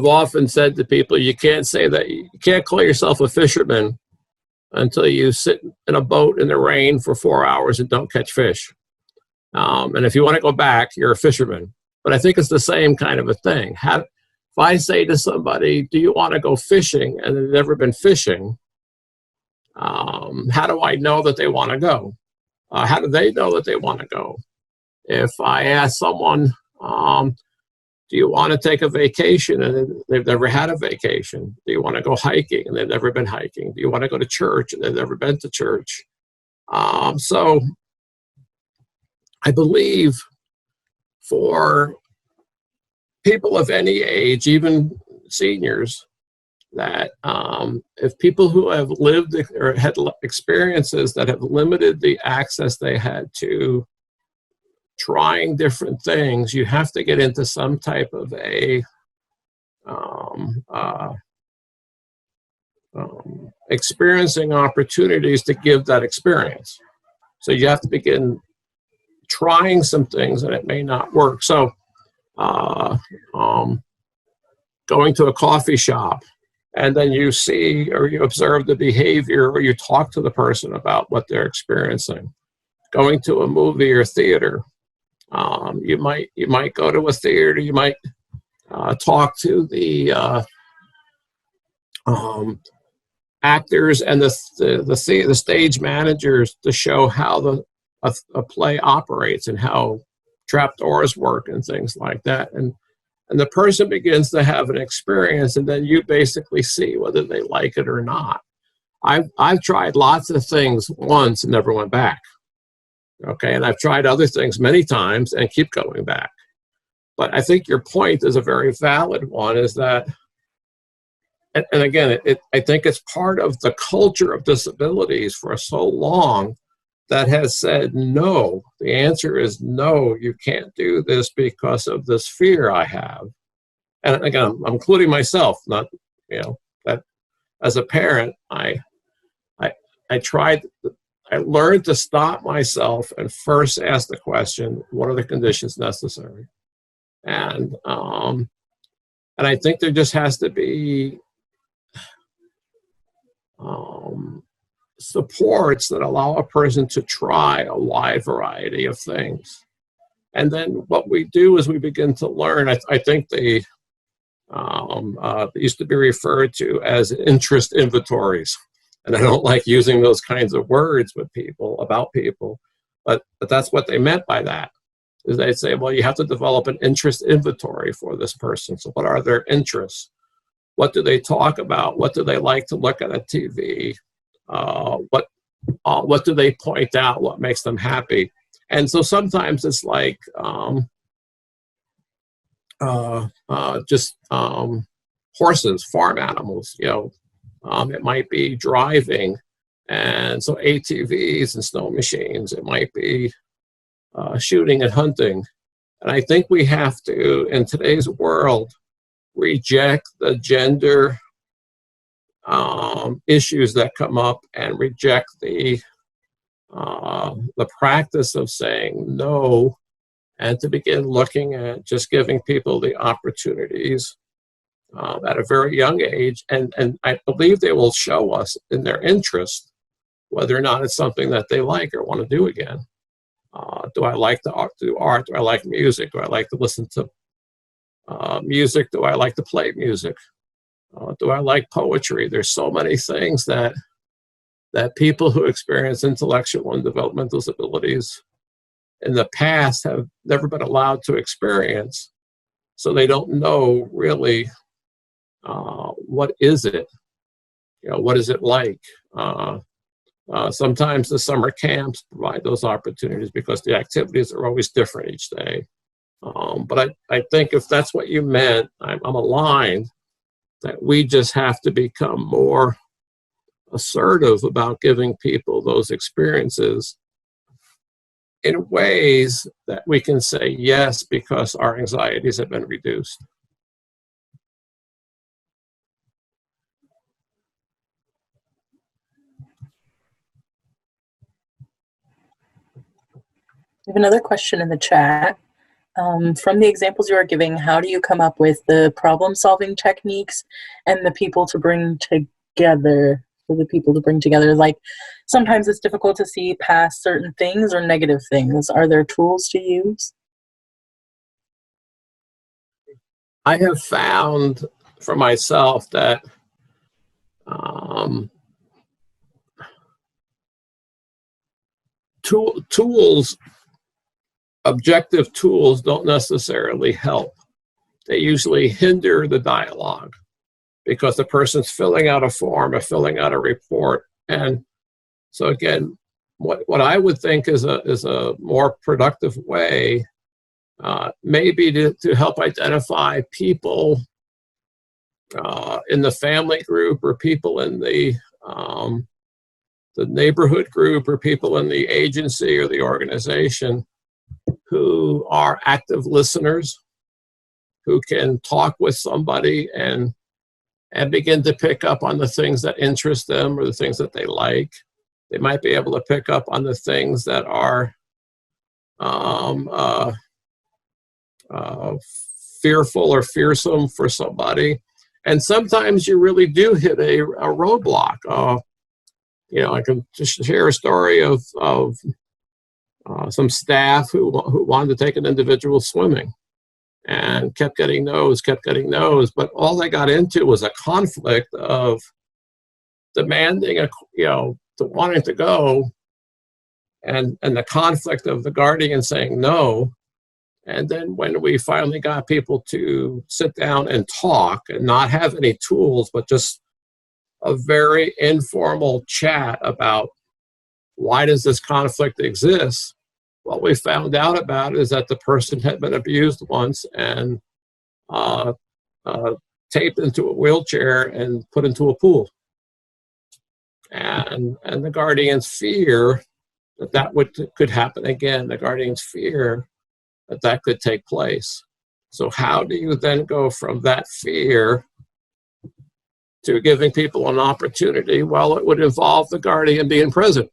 often said to people, you can't call yourself a fisherman until you sit in a boat in the rain for 4 hours and don't catch fish. And if you want to go back, you're a fisherman. But I think it's the same kind of a thing. If I say to somebody, do you want to go fishing, and they've never been fishing, how do I know that they want to go? How do they know that they want to go? If I ask someone, do you want to take a vacation, and they've never had a vacation? Do you want to go hiking, and they've never been hiking? Do you want to go to church, and they've never been to church? So I believe for people of any age, even seniors, that if people who have lived or had experiences that have limited the access they had to trying different things, you have to get into some type of a experiencing opportunities to give that experience. So you have to begin trying some things, and it may not work. So going to a coffee shop, and then you see or you observe the behavior, or you talk to the person about what they're experiencing. Going to a movie or theater, you might go to a theater, you might talk to the actors and the stage managers to show how a play operates and how trapdoors work and things like that. And the person begins to have an experience, and then you basically see whether they like it or not. I've tried lots of things once and never went back. Okay, and I've tried other things many times and keep going back. But I think your point is a very valid one, is that, and again, I think it's part of the culture of disabilities for so long that has said no. The answer is no, you can't do this because of this fear I have. And again, I'm including myself, not, that as a parent, I learned to stop myself and first ask the question, what are the conditions necessary? And I think there just has to be supports that allow a person to try a wide variety of things. And then what we do is we begin to learn. I think they used to be referred to as interest inventories. And I don't like using those kinds of words with people, about people, but that's what they meant by that. Is they'd say, well, you have to develop an interest inventory for this person. So what are their interests? What do they talk about? What do they like to look at TV? What do they point out? What makes them happy? And so sometimes it's like just horses, farm animals, it might be driving, and so ATVs and snow machines. It might be shooting and hunting. And I think we have to, in today's world, reject the gender issues that come up and reject the practice of saying no, and to begin looking at just giving people the opportunities at a very young age. And I believe they will show us in their interest whether or not it's something that they like or want to do again. Do I like to do art? Do I like music? Do I like to listen to music? Do I like to play music? Do I like poetry? There's so many things that people who experience intellectual and developmental disabilities in the past have never been allowed to experience. So they don't know really what is it? What is it like? Sometimes the summer camps provide those opportunities because the activities are always different each day. But I think if that's what you meant, I'm aligned that we just have to become more assertive about giving people those experiences in ways that we can say yes because our anxieties have been reduced. We have another question in the chat. From the examples you are giving, how do you come up with the problem-solving techniques and the people to bring together? Like, sometimes it's difficult to see past certain things or negative things. Are there tools to use? I have found for myself that objective tools don't necessarily help. They usually hinder the dialogue because the person's filling out a form or filling out a report. And so again, what I would think is a more productive way maybe to help identify people in the family group or people in the neighborhood group or people in the agency or the organization who are active listeners, who can talk with somebody and begin to pick up on the things that interest them or the things that they like. They might be able to pick up on the things that are fearful or fearsome for somebody. And sometimes you really do hit a roadblock. I can just share a story of some staff who wanted to take an individual swimming and kept getting no's, but all they got into was a conflict of demanding to wanting to go, and the conflict of the guardian saying no. And then when we finally got people to sit down and talk and not have any tools, but just a very informal chat about why does this conflict exist, what we found out about is that the person had been abused once and taped into a wheelchair and put into a pool. And the guardian's fear that could happen again, the guardian's fear that could take place. So how do you then go from that fear to giving people an opportunity? Well, it would involve the guardian being present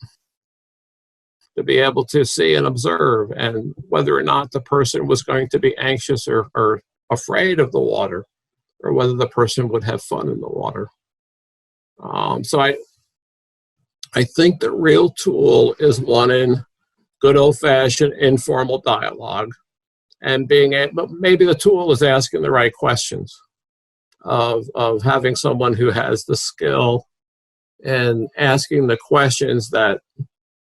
to be able to see and observe, and whether or not the person was going to be anxious or afraid of the water, or whether the person would have fun in the water. So I think the real tool is one in good old-fashioned informal dialogue. and being able, maybe the tool is asking the right questions, of having someone who has the skill and asking the questions that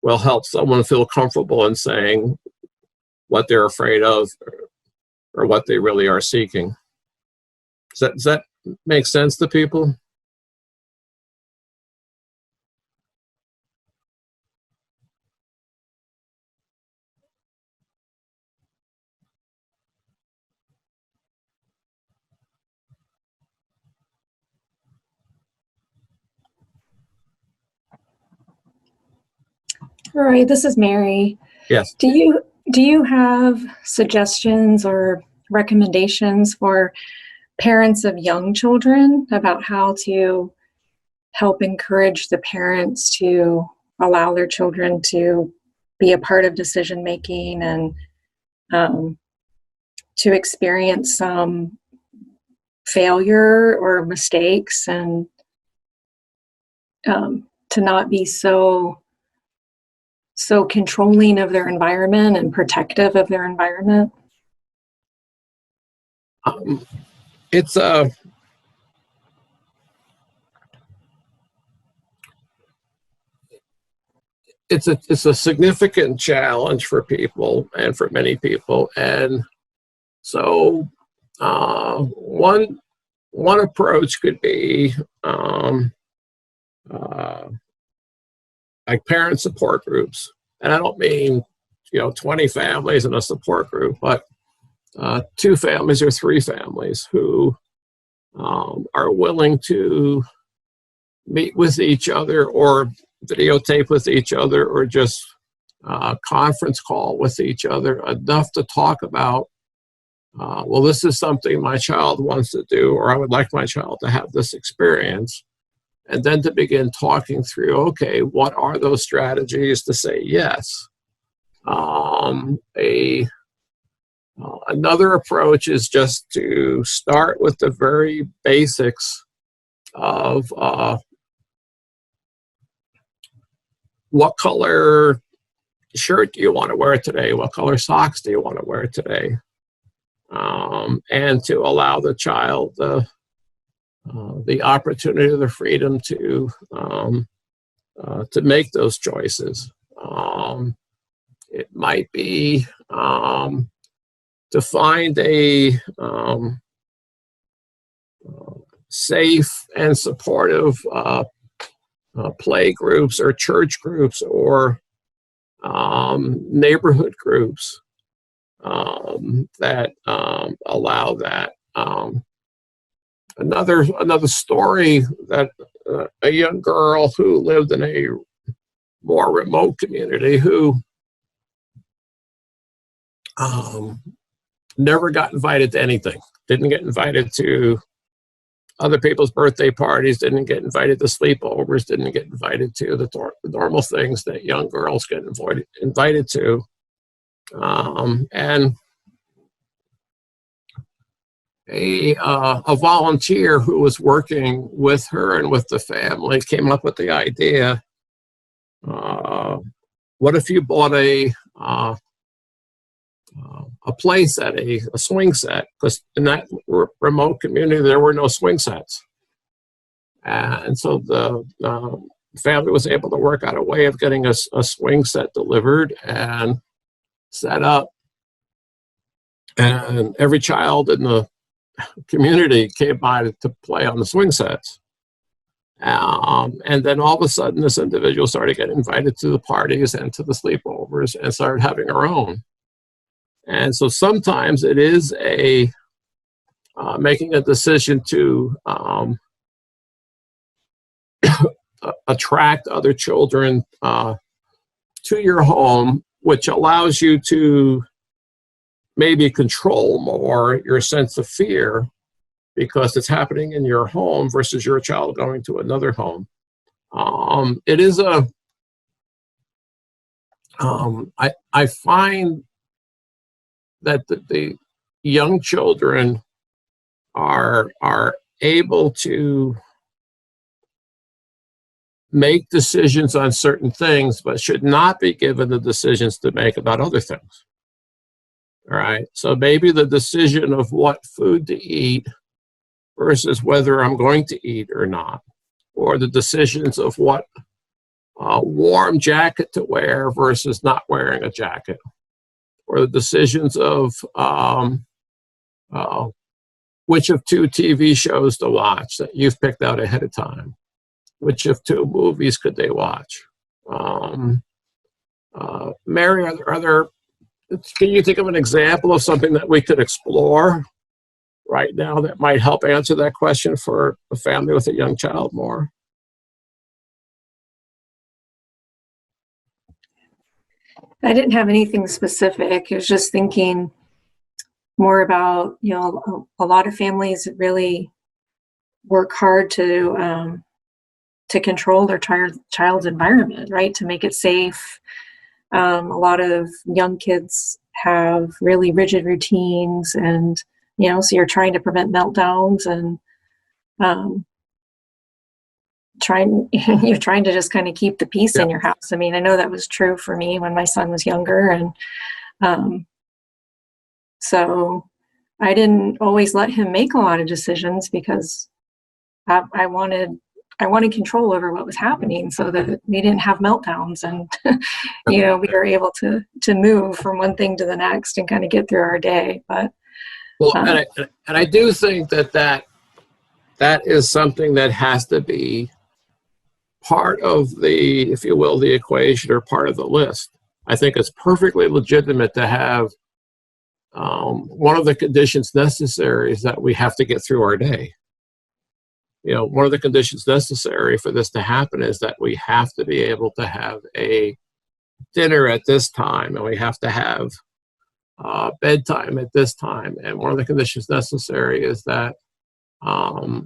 will help someone feel comfortable in saying what they're afraid of or what they really are seeking. Does that make sense to people? All right, this is Mary. Yes. Do you have suggestions or recommendations for parents of young children about how to help encourage the parents to allow their children to be a part of decision making and to experience some failure or mistakes, and to not be so controlling of their environment and protective of their environment? It's a significant challenge for people, and for many people. And so one approach could be like parent support groups. And I don't mean 20 families in a support group, but 2 families or 3 families who are willing to meet with each other, or videotape with each other, or just conference call with each other, enough to talk about, well, this is something my child wants to do, or I would like my child to have this experience. And then to begin talking through, okay, what are those strategies to say yes? Another approach is just to start with the very basics of what color shirt do you want to wear today? What color socks do you want to wear today? And to allow the child the opportunity, the freedom to make those choices. It might be to find a safe and supportive play groups or church groups or neighborhood groups that allow that. Another story, that a young girl who lived in a more remote community, who never got invited to anything, didn't get invited to other people's birthday parties, didn't get invited to sleepovers, didn't get invited to the normal things that young girls get invited to. And a volunteer who was working with her and with the family came up with the idea, what if you bought a play set, a swing set? Because in that remote community, there were no swing sets. And so the family was able to work out a way of getting a swing set delivered and set up. And every child in the community came by to play on the swing sets. And then all of a sudden, this individual started getting invited to the parties and to the sleepovers and started having her own. And so sometimes it is making a decision to attract other children to your home, which allows you to maybe control more your sense of fear, because it's happening in your home versus your child going to another home. It is I find that the young children are able to make decisions on certain things, but should not be given the decisions to make about other things. All right. So maybe the decision of what food to eat versus whether I'm going to eat or not, or the decisions of what warm jacket to wear versus not wearing a jacket, or the decisions of which of two TV shows to watch that you've picked out ahead of time, which of two movies could they watch. Mary, can you think of an example of something that we could explore right now that might help answer that question for a family with a young child more? I didn't have anything specific. I was just thinking more about, you know, a lot of families really work hard to control their child's environment, right? To make it safe. A lot of young kids have really rigid routines, and, you know, so you're trying to prevent meltdowns, and you're trying to just kind of keep the peace in your house. I mean, I know that was true for me when my son was younger, and so I didn't always let him make a lot of decisions because I wanted control over what was happening so that we didn't have meltdowns, and you know, we were able to move from one thing to the next and kind of get through our day. But and I do think that is something that has to be part of the, if you will, the equation or part of the list. I think it's perfectly legitimate to have one of the conditions necessary is that we have to get through our day. You know, one of the conditions necessary for this to happen is that we have to be able to have a dinner at this time, and we have to have bedtime at this time. And one of the conditions necessary is that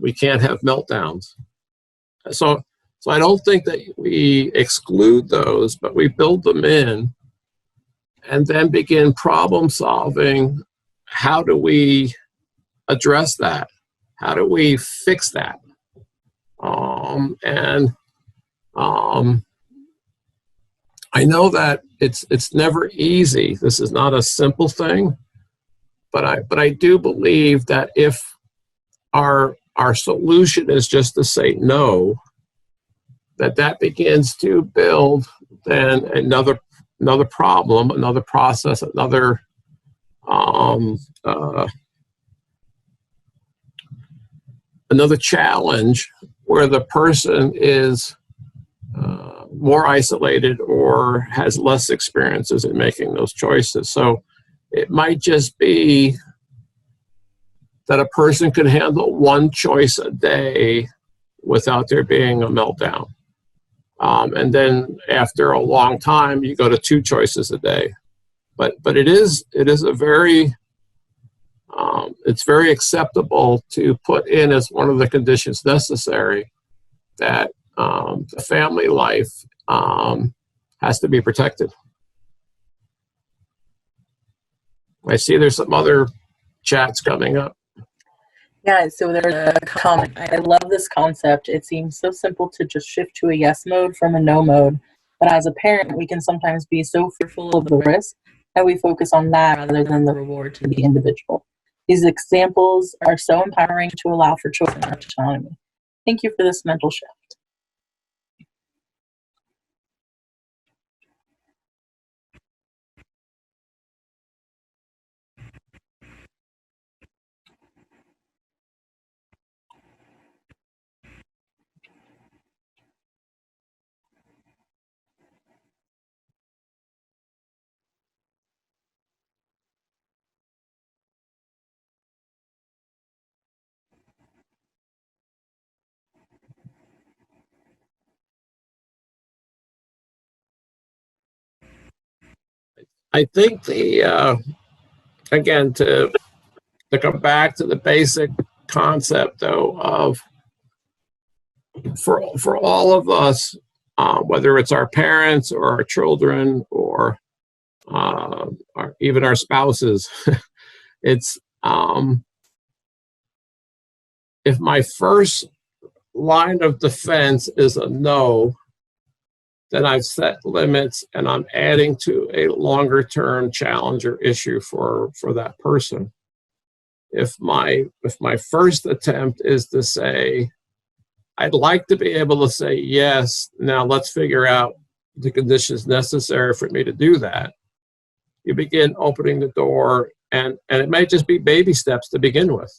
we can't have meltdowns. So I don't think that we exclude those, but we build them in and then begin problem solving. How do we address that? How do we fix that? I know that it's never easy. This is not a simple thing, but I do believe that if our solution is just to say no, that begins to build then another problem, another process, another another challenge where the person is more isolated or has less experiences in making those choices. So it might just be that a person can handle one choice a day without there being a meltdown. And then after a long time, you go to 2 choices a day. But it is a very, it's very acceptable to put in as one of the conditions necessary that the family life has to be protected. I see there's some other chats coming up. Yeah, so there's a comment. I love this concept. It seems so simple to just shift to a yes mode from a no mode. But as a parent, we can sometimes be so fearful of the risk that we focus on that rather than the reward to the individual. These examples are so empowering to allow for choice and autonomy. Thank you for this mental shift. I think again, to come back to the basic concept though of for all of us, whether it's our parents or our children or even our spouses, it's if my first line of defense is a no, then I've set limits and I'm adding to a longer term challenge or issue for that person. If my first attempt is to say, I'd like to be able to say yes, now let's figure out the conditions necessary for me to do that, you begin opening the door, and it might just be baby steps to begin with.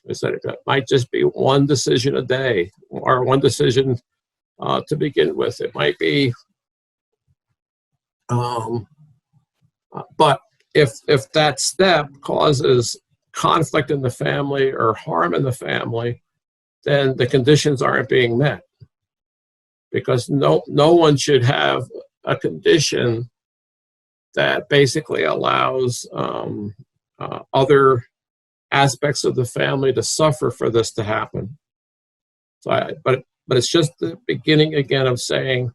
I said it might just be one decision a day or one decision to begin with. It might be, but if that step causes conflict in the family or harm in the family, then the conditions aren't being met. Because no one should have a condition that basically allows other aspects of the family to suffer for this to happen. So, but it's just the beginning again of saying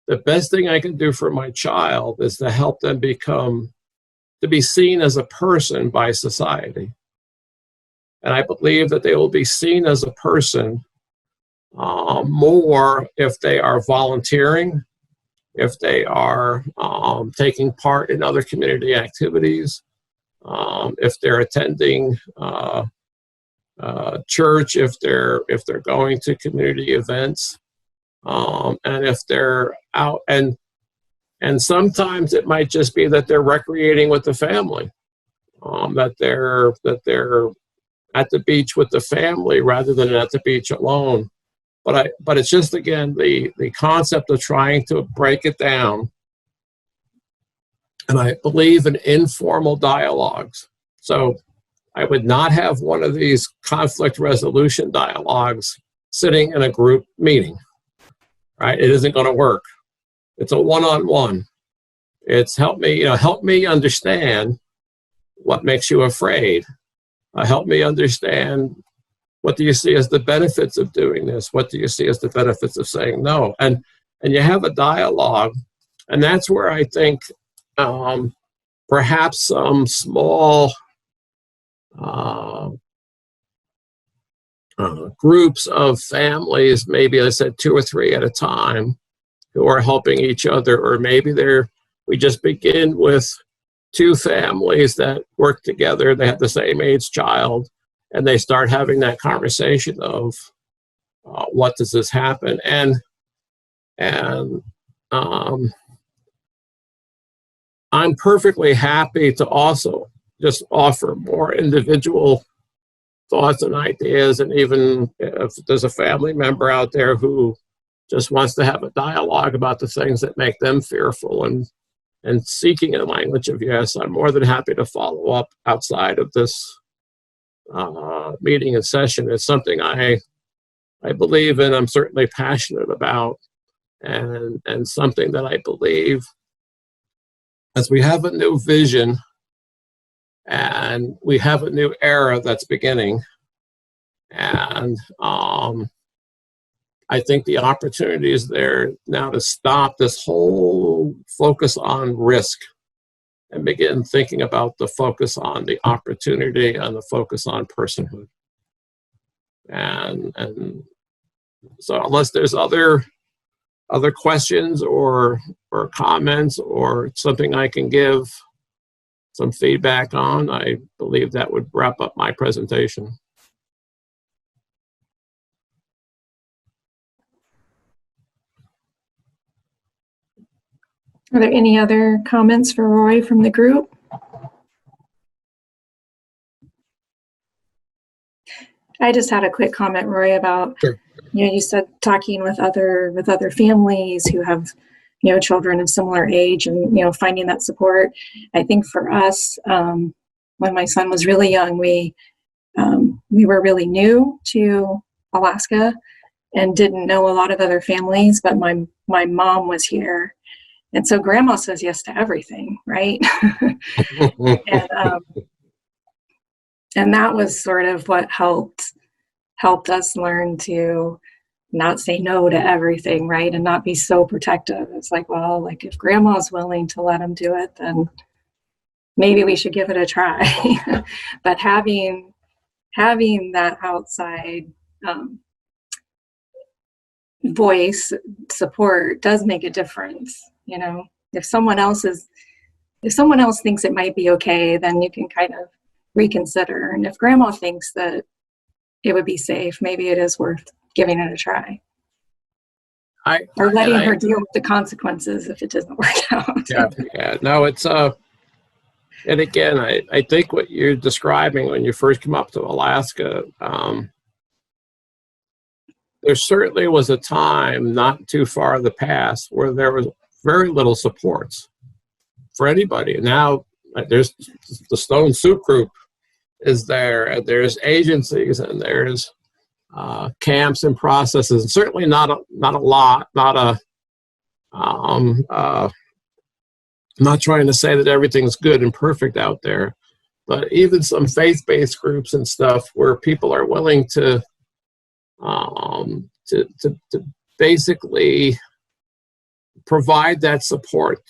the best thing I can do for my child is to help them to be seen as a person by society. And I believe that they will be seen as a person more if they are volunteering, if they are taking part in other community activities, if they're attending church, if they're going to community events, and if they're out, and sometimes it might just be that they're recreating with the family, that they're at the beach with the family rather than at the beach alone. But it's just, again, the concept of trying to break it down. And I believe in informal dialogues. So I would not have one of these conflict resolution dialogues sitting in a group meeting, right? It isn't going to work. It's a one-on-one. It's help me understand what makes you afraid. Help me understand, what do you see as the benefits of doing this? What do you see as the benefits of saying no? And you have a dialogue, and that's where I think perhaps some small groups of families, maybe I said 2 or 3 at a time, who are helping each other, or maybe we just begin with 2 families that work together, they have the same age child, and they start having that conversation of what does this happen, and I'm perfectly happy to also just offer more individual thoughts and ideas, and even if there's a family member out there who just wants to have a dialogue about the things that make them fearful and seeking a language of yes, I'm more than happy to follow up outside of this meeting and session. It's something I believe in, I'm certainly passionate about, and something that I believe, as we have a new vision and we have a new era that's beginning, and I think the opportunity is there now to stop this whole focus on risk and begin thinking about the focus on the opportunity and the focus on personhood. And so unless there's other questions or comments or something I can give some feedback on, I believe that would wrap up my presentation. Are there any other comments for Roy from the group? I just had a quick comment, Roy, about, Sure. You said talking with other families who have, children of similar age, and, finding that support. I think for us, when my son was really young, we were really new to Alaska and didn't know a lot of other families, but my mom was here. And so grandma says yes to everything, right? And that was sort of what helped us learn to not say no to everything, right? And not be so protective. It's like, well, like if grandma's willing to let him do it, then maybe we should give it a try. But having that outside, voice support does make a difference. You know, if someone else thinks it might be okay, then you can kind of reconsider. And if grandma thinks that it would be safe, maybe it is worth giving it a try. Or letting her deal with the consequences if it doesn't work out. Yeah. No, it's and again, I think what you're describing when you first come up to Alaska, there certainly was a time not too far in the past where there was very little supports for anybody. Now there's the Stone Soup Group is there, and there's agencies, and there's camps and processes, and certainly not a lot, I'm not trying to say that everything's good and perfect out there, but even some faith-based groups and stuff where people are willing to basically provide that support,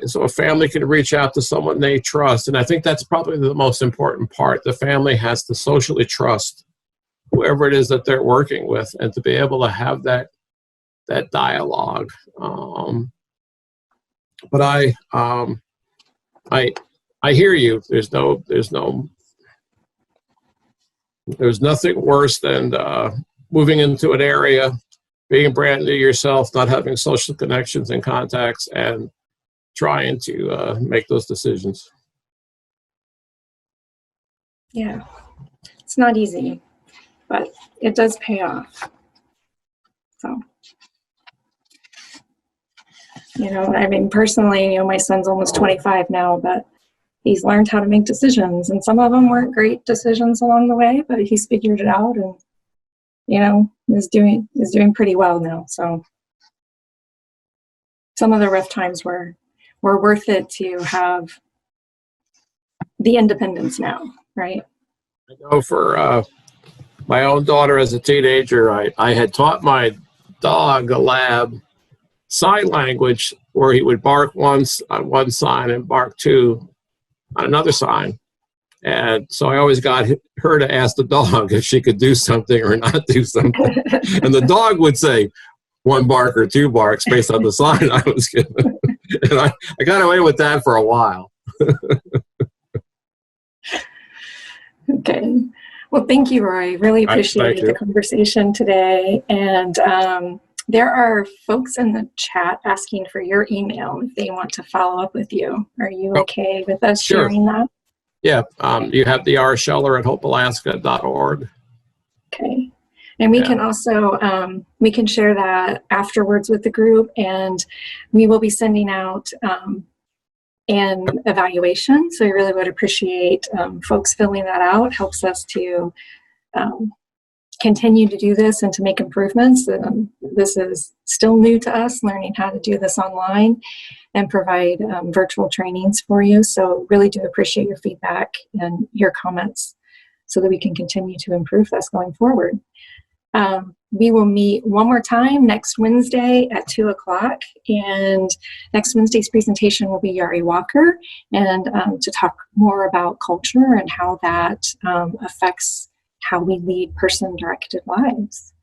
so a family can reach out to someone they trust. And I think that's probably the most important part. The family has to socially trust whoever it is that they're working with, and to be able to have that dialogue. But I hear you. There's nothing worse than moving into an area, being brand new yourself, not having social connections and contacts, and trying to make those decisions. Yeah, it's not easy, but it does pay off. So, you know, I mean, personally, you know, my son's almost 25 now, but he's learned how to make decisions, and some of them weren't great decisions along the way, but he's figured it out, and, you know, is doing pretty well now. So some of the rough times were worth it to have the independence now, right? I know for my own daughter as a teenager, I had taught my dog, a lab, sign language, where he would bark once on one sign and bark two on another sign. And so I always got her to ask the dog if she could do something or not do something. And the dog would say one bark or two barks based on the sign I was given. And I got away with that for a while. Okay. Well, thank you, Roy. Really appreciated the conversation today. And there are folks in the chat asking for your email if they want to follow up with you. Are you okay with us sharing that? Yeah. You have the rscheller@hopealaska.org. Okay. And we can also, we can share that afterwards with the group, and we will be sending out an evaluation. So I really would appreciate folks filling that out. Helps us to continue to do this and to make improvements. This is still new to us, learning how to do this online and provide virtual trainings for you. So really do appreciate your feedback and your comments so that we can continue to improve this going forward. We will meet one more time next Wednesday at 2 o'clock, and next Wednesday's presentation will be Yari Walker, and to talk more about culture and how that affects how we lead person-directed lives.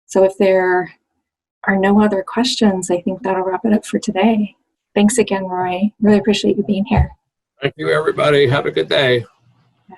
So if there are no other questions, I think that'll wrap it up for today. Thanks again, Roy. Really appreciate you being here. Thank you, everybody. Have a good day. Yeah.